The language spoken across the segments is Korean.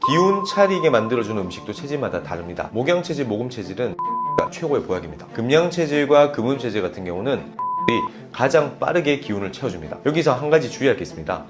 기운 차리게 만들어주는 음식도 체질마다 다릅니다. 목양체질, 모금체질은 최고의 보약입니다. 금양체질과 금음체질 같은 경우는 가장 빠르게 기운을 채워줍니다. 여기서 한 가지 주의할 게 있습니다.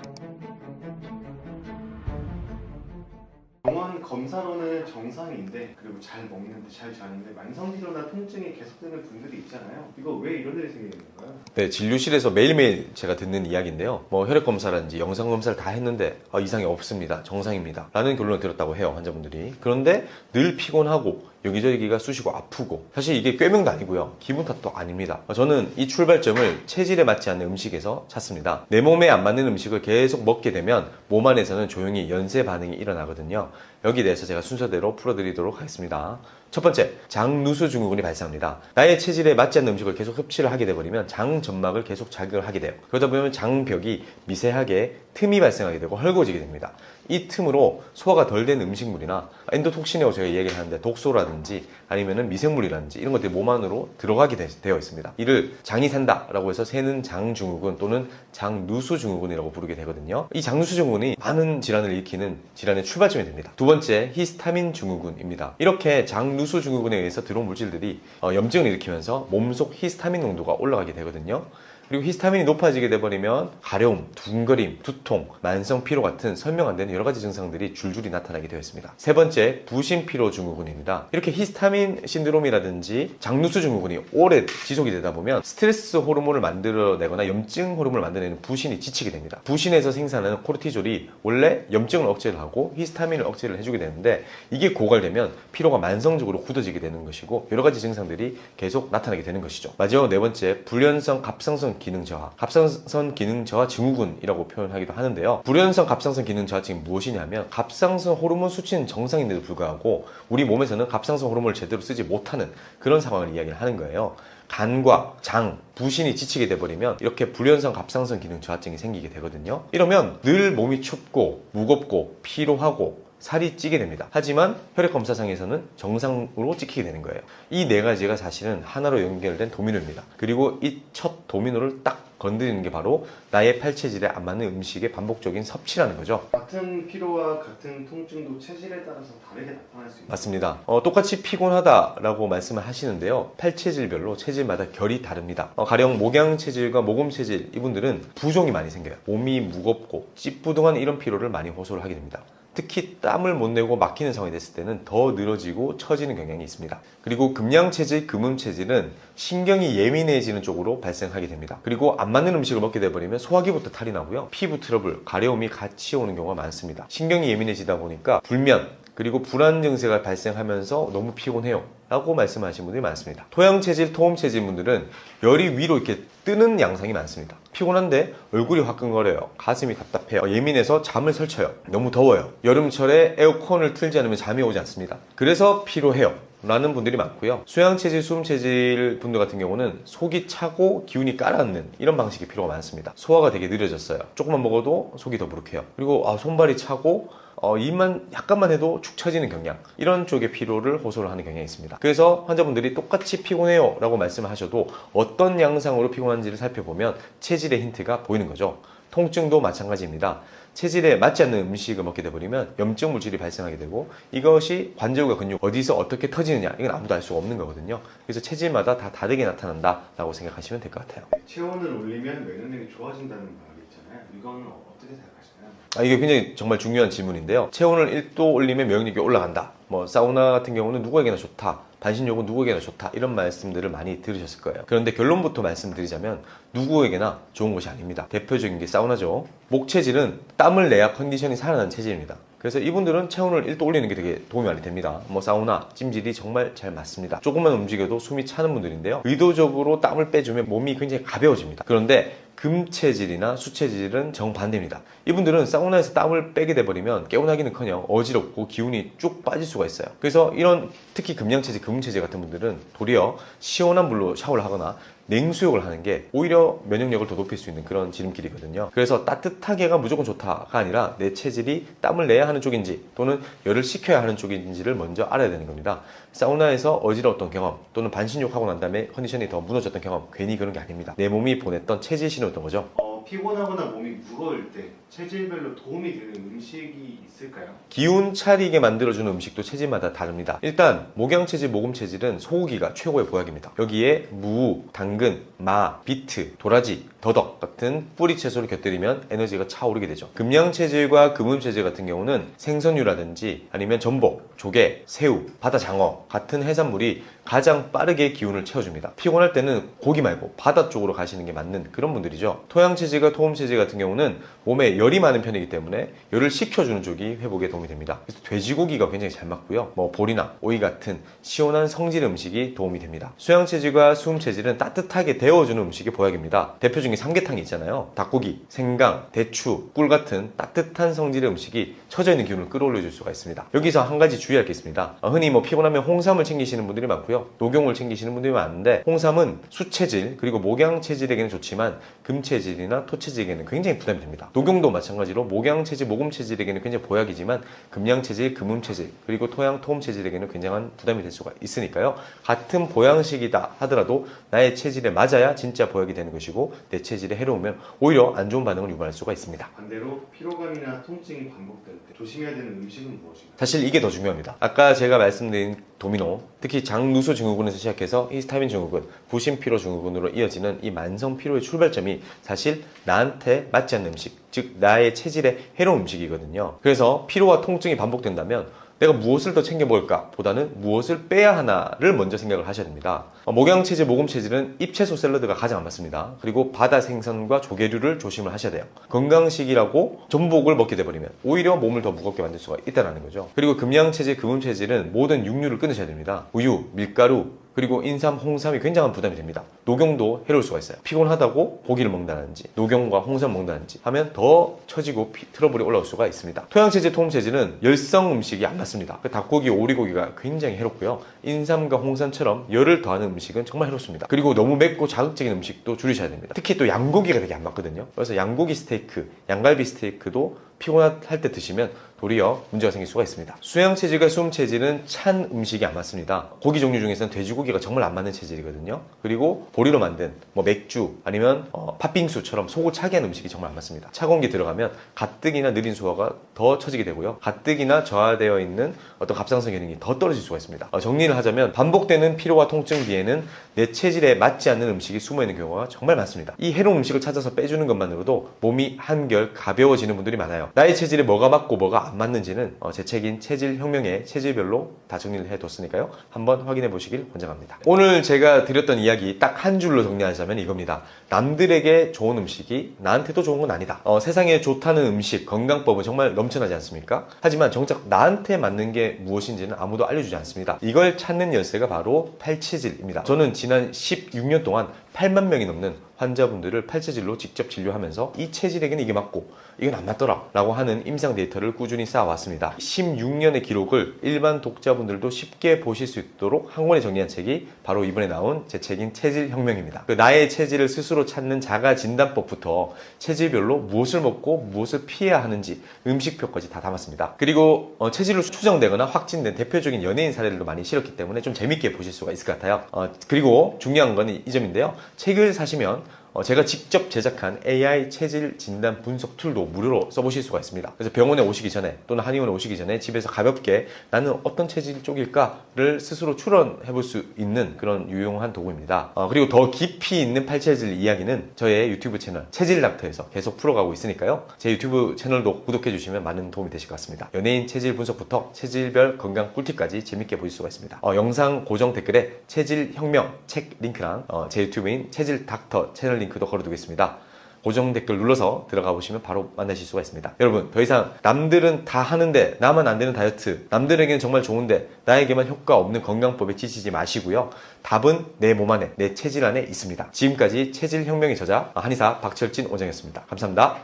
병원 검사로는 정상인데 그리고 잘 먹는데 잘 자는데 만성피로나 통증이 계속되는 분들이 있잖아요. 이거 왜 이런 일이 생기는 건가요? 네, 진료실에서 매일매일 제가 듣는 이야기인데요. 혈액검사라든지 영상검사를 다 했는데 이상이 없습니다. 정상입니다. 라는 결론을 들었다고 해요, 환자분들이. 그런데 늘 피곤하고 여기저기가 쑤시고 아프고, 사실 이게 꾀명도 아니고요, 기분 탓도 아닙니다. 저는 이 출발점을 체질에 맞지 않는 음식에서 찾습니다. 내 몸에 안 맞는 음식을 계속 먹게 되면 몸 안에서는 조용히 연쇄 반응이 일어나거든요. 여기에 대해서 제가 순서대로 풀어드리도록 하겠습니다. 첫 번째, 장누수 증후군이 발생합니다. 나의 체질에 맞지 않는 음식을 계속 섭취를 하게 되버리면 장 점막을 계속 자극을 하게 돼요. 그러다 보면 장벽이 미세하게 틈이 발생하게 되고 헐거워지게 됩니다. 이 틈으로 소화가 덜 된 음식물이나 엔도톡신이라고 제가 얘기를 하는데, 독소라든지 아니면은 미생물이라든지 이런 것들이 몸 안으로 들어가게 되어 있습니다. 이를 장이 샌다라고 해서 새는 장증후군 또는 장누수 증후군이라고 부르게 되거든요. 이 장누수 증후군이 많은 질환을 일으키는 질환의 출발점이 됩니다. 두 번째, 히스타민 증후군입니다. 이렇게 장누수 증후군에 의해서 들어온 물질들이 염증을 일으키면서 몸속 히스타민 농도가 올라가게 되거든요. 그리고 히스타민이 높아지게 돼버리면 가려움, 둔거림, 두통, 만성 피로 같은 설명 안 되는 여러 가지 증상들이 줄줄이 나타나게 되어 있습니다. 세 번째, 부신피로 증후군입니다. 이렇게 히스타민 신드롬이라든지 장누수 증후군이 오래 지속이 되다 보면 스트레스 호르몬을 만들어내거나 염증 호르몬을 만들어내는 부신이 지치게 됩니다. 부신에서 생산하는 코르티졸이 원래 염증을 억제를 하고 히스타민을 억제를 해주게 되는데, 이게 고갈되면 피로가 만성적으로 굳어지게 되는 것이고 여러 가지 증상들이 계속 나타나게 되는 것이죠. 마지막 네 번째, 불연성 갑상선 기능 저하, 갑상선 기능 저하 증후군이라고 표현하기도 하는데요. 불연성 갑상선 기능 저하증이 무엇이냐면, 갑상선 호르몬 수치는 정상인데도 불구하고 우리 몸에서는 갑상선 호르몬을 제대로 쓰지 못하는 그런 상황을 이야기를 하는 거예요. 간과 장, 부신이 지치게 돼버리면 이렇게 불연성 갑상선 기능 저하증이 생기게 되거든요. 이러면 늘 몸이 춥고 무겁고 피로하고 살이 찌게 됩니다. 하지만 혈액검사상에서는 정상으로 찍히게 되는 거예요. 이 네 가지가 사실은 하나로 연결된 도미노입니다. 그리고 이 첫 도미노를 딱 건드리는 게 바로 나의 팔체질에 안 맞는 음식의 반복적인 섭취라는 거죠. 같은 피로와 같은 통증도 체질에 따라서 다르게 나타날 수 있나요? 맞습니다. 똑같이 피곤하다라고 말씀을 하시는데요, 팔체질별로 체질마다 결이 다릅니다. 가령 목양체질과 모금체질, 이분들은 부종이 많이 생겨요. 몸이 무겁고 찌뿌둥한 이런 피로를 많이 호소를 하게 됩니다. 특히 땀을 못 내고 막히는 상황이 됐을 때는 더 늘어지고 처지는 경향이 있습니다. 그리고 금양체질, 금음체질은 신경이 예민해지는 쪽으로 발생하게 됩니다. 그리고 안 맞는 음식을 먹게 돼버리면 소화기부터 탈이 나고요, 피부 트러블, 가려움이 같이 오는 경우가 많습니다. 신경이 예민해지다 보니까 불면, 그리고 불안 증세가 발생하면서 너무 피곤해요 라고 말씀하시는 분들이 많습니다. 토양체질, 토음체질 분들은 열이 위로 이렇게 뜨는 양상이 많습니다. 피곤한데 얼굴이 화끈거려요, 가슴이 답답해요, 예민해서 잠을 설쳐요, 너무 더워요, 여름철에 에어컨을 틀지 않으면 잠이 오지 않습니다. 그래서 피로해요 라는 분들이 많고요. 수양체질, 수음체질 분들 같은 경우는 속이 차고 기운이 가라앉는 이런 방식의 피로가 많습니다. 소화가 되게 느려졌어요. 조금만 먹어도 속이 더부룩해요. 그리고 손발이 차고 입만 약간만 해도 축 처지는 경향, 이런 쪽의 피로를 호소를 하는 경향이 있습니다. 그래서 환자분들이 똑같이 피곤해요 라고 말씀을 하셔도 어떤 양상으로 피곤한지를 살펴보면 체질의 힌트가 보이는 거죠. 통증도 마찬가지입니다. 체질에 맞지 않는 음식을 먹게 되버리면 염증 물질이 발생하게 되고, 이것이 관절과 근육 어디서 어떻게 터지느냐, 이건 아무도 알 수가 없는 거거든요. 그래서 체질마다 다 다르게 나타난다 라고 생각하시면 될 것 같아요. 체온을 올리면 면역력이 좋아진다는 말이 있잖아요. 이거는 어떻게 생각하시나요? 이게 굉장히 정말 중요한 질문인데요. 체온을 1도 올리면 면역력이 올라간다, 사우나 같은 경우는 누구에게나 좋다, 반신욕은 누구에게나 좋다, 이런 말씀들을 많이 들으셨을 거예요. 그런데 결론부터 말씀드리자면 누구에게나 좋은 것이 아닙니다. 대표적인 게 사우나죠. 목체질은 땀을 내야 컨디션이 살아나는 체질입니다. 그래서 이분들은 체온을 1도 올리는 게 되게 도움이 많이 됩니다. 사우나, 찜질이 정말 잘 맞습니다. 조금만 움직여도 숨이 차는 분들인데요, 의도적으로 땀을 빼주면 몸이 굉장히 가벼워집니다. 그런데 금체질이나 수체질은 정반대입니다. 이분들은 사우나에서 땀을 빼게 돼버리면 개운하기는커녕 어지럽고 기운이 쭉 빠질 수가 있어요. 그래서 이런 특히 금양체질, 금음체질 같은 분들은 도리어 시원한 물로 샤워를 하거나 냉수욕을 하는 게 오히려 면역력을 더 높일 수 있는 그런 지름길이거든요. 그래서 따뜻하게가 무조건 좋다가 아니라 내 체질이 땀을 내야 하는 쪽인지 또는 열을 식혀야 하는 쪽인지를 먼저 알아야 되는 겁니다. 사우나에서 어지러웠던 경험 또는 반신욕하고 난 다음에 컨디션이 더 무너졌던 경험, 괜히 그런 게 아닙니다. 내 몸이 보냈던 체질 신호였던 거죠. 피곤하거나 몸이 무거울 때 체질별로 도움이 되는 음식이 있을까요? 기운 차리게 만들어주는 음식도 체질마다 다릅니다. 일단 목양체질, 모금체질은 소고기가 최고의 보약입니다. 여기에 무, 당근, 마, 비트, 도라지, 더덕 같은 뿌리 채소를 곁들이면 에너지가 차오르게 되죠. 금양체질과 금음체질 같은 경우는 생선류라든지 아니면 전복, 조개, 새우, 바다장어 같은 해산물이 가장 빠르게 기운을 채워줍니다. 피곤할 때는 고기 말고 바다 쪽으로 가시는 게 맞는 그런 분들이죠. 토양체질과 토음체질 같은 경우는 몸에 열이 많은 편이기 때문에 열을 식혀주는 쪽이 회복에 도움이 됩니다. 그래서 돼지고기가 굉장히 잘 맞고요. 보리나 오이 같은 시원한 성질 음식이 도움이 됩니다. 수양체질과 수음체질은 따뜻하게 데워주는 음식이 보약입니다. 대표 중에 삼계탕이 있잖아요. 닭고기, 생강, 대추, 꿀 같은 따뜻한 성질의 음식이 처져 있는 기운을 끌어올려줄 수가 있습니다. 여기서 한 가지 주의할 게 있습니다. 흔히 피곤하면 홍삼을 챙기시는 분들이 많고요. 녹용을 챙기시는 분들이 많은데 홍삼은 수체질 그리고 목양체질에게는 좋지만 금체질이나 토체질에게는 굉장히 부담이 됩니다. 녹용도 마찬가지로 목양체질, 모금체질에게는 굉장히 보약이지만 금양체질, 금음체질 그리고 토양, 토음체질에게는 굉장한 부담이 될 수가 있으니까요. 같은 보양식이다 하더라도 나의 체질에 맞아야 진짜 보약이 되는 것이고 내 체질에 해로우면 오히려 안 좋은 반응을 유발할 수가 있습니다. 반대로 피로감이나 통증이 반복될 때 조심해야 되는 음식은 무엇인가요? 사실 이게 더 중요합니다. 아까 제가 말씀드린 도미노, 특히 장누수 증후군에서 시작해서 히스타민 증후군, 부신피로 증후군으로 이어지는 이 만성 피로의 출발점이 사실 나한테 맞지 않는 음식, 즉 나의 체질에 해로운 음식이거든요. 그래서 피로와 통증이 반복된다면 내가 무엇을 더 챙겨 먹을까 보다는 무엇을 빼야 하나를 먼저 생각을 하셔야 됩니다. 목양체질, 모금체질은 잎채소 샐러드가 가장 안 맞습니다. 그리고 바다 생선과 조개류를 조심을 하셔야 돼요. 건강식이라고 전복을 먹게 돼버리면 오히려 몸을 더 무겁게 만들 수가 있다는 거죠. 그리고 금양체질, 금음체질은 모든 육류를 끊으셔야 됩니다. 우유, 밀가루, 그리고 인삼, 홍삼이 굉장한 부담이 됩니다. 녹용도 해로울 수가 있어요. 피곤하다고 고기를 먹는다든지 녹용과 홍삼 먹는다든지 하면 더 처지고 트러블이 올라올 수가 있습니다. 토양체질, 토음체질은 열성 음식이 안 맞습니다. 닭고기, 오리고기가 굉장히 해롭고요. 인삼과 홍삼처럼 열을 더하는 음식은 정말 해롭습니다. 그리고 너무 맵고 자극적인 음식도 줄이셔야 됩니다. 특히 또 양고기가 되게 안 맞거든요. 그래서 양고기 스테이크, 양갈비 스테이크도 피곤할 때 드시면 도리어 문제가 생길 수가 있습니다. 수양체질과 수음체질은 찬 음식이 안 맞습니다. 고기 종류 중에서는 돼지고기가 정말 안 맞는 체질이거든요. 그리고 보리로 만든 맥주 아니면 팥빙수처럼 속을 차게 하는 음식이 정말 안 맞습니다. 차가운 게 들어가면 가뜩이나 느린 소화가 더 처지게 되고요. 가뜩이나 저하되어 있는 어떤 갑상선 기능이 더 떨어질 수가 있습니다. 정리를 하자면 반복되는 피로와 통증 뒤에는 내 체질에 맞지 않는 음식이 숨어있는 경우가 정말 많습니다. 이 해로운 음식을 찾아서 빼주는 것만으로도 몸이 한결 가벼워지는 분들이 많아요. 나의 체질에 뭐가 맞고 뭐가 안 맞는지는 제 책인 체질혁명의 체질별로 다 정리를 해뒀으니까요. 한번 확인해 보시길 권장합니다. 오늘 제가 드렸던 이야기 딱 한 줄로 정리하자면 이겁니다. 남들에게 좋은 음식이 나한테도 좋은 건 아니다. 세상에 좋다는 음식, 건강법은 정말 넘쳐나지 않습니까? 하지만 정작 나한테 맞는 게 무엇인지는 아무도 알려주지 않습니다. 이걸 찾는 열쇠가 바로 팔체질입니다. 저는 지난 16년 동안 8만 명이 넘는 환자분들을 팔체질로 직접 진료하면서 이 체질에게는 이게 맞고 이건 안 맞더라 라고 하는 임상 데이터를 꾸준히 쌓아왔습니다. 16년의 기록을 일반 독자분들도 쉽게 보실 수 있도록 한 권에 정리한 책이 바로 이번에 나온 제 책인 체질혁명입니다. 나의 체질을 스스로 찾는 자가진단법부터 체질별로 무엇을 먹고 무엇을 피해야 하는지 음식표까지 다 담았습니다. 그리고 체질로 추정되거나 확진된 대표적인 연예인 사례들도 많이 실었기 때문에 좀 재밌게 보실 수가 있을 것 같아요. 그리고 중요한 건 이 점인데요. 책을 사시면 제가 직접 제작한 AI 체질 진단 분석 툴도 무료로 써보실 수가 있습니다. 그래서 병원에 오시기 전에 또는 한의원에 오시기 전에 집에서 가볍게 나는 어떤 체질 쪽일까를 스스로 추론해 볼 수 있는 그런 유용한 도구입니다. 그리고 더 깊이 있는 팔체질 이야기는 저의 유튜브 채널 체질닥터에서 계속 풀어가고 있으니까요. 제 유튜브 채널도 구독해 주시면 많은 도움이 되실 것 같습니다. 연예인 체질 분석부터 체질별 건강 꿀팁까지 재밌게 보실 수가 있습니다. 영상 고정 댓글에 체질혁명 책 링크랑 제 유튜브인 체질닥터 채널 링크도 걸어두겠습니다. 고정 댓글 눌러서 들어가 보시면 바로 만나실 수가 있습니다. 여러분, 더 이상 남들은 다 하는데 나만 안 되는 다이어트, 남들에게는 정말 좋은데 나에게만 효과 없는 건강법에 지치지 마시고요. 답은 내 몸 안에, 내 체질 안에 있습니다. 지금까지 체질혁명의 저자 한의사 박철진 원장이었습니다. 감사합니다.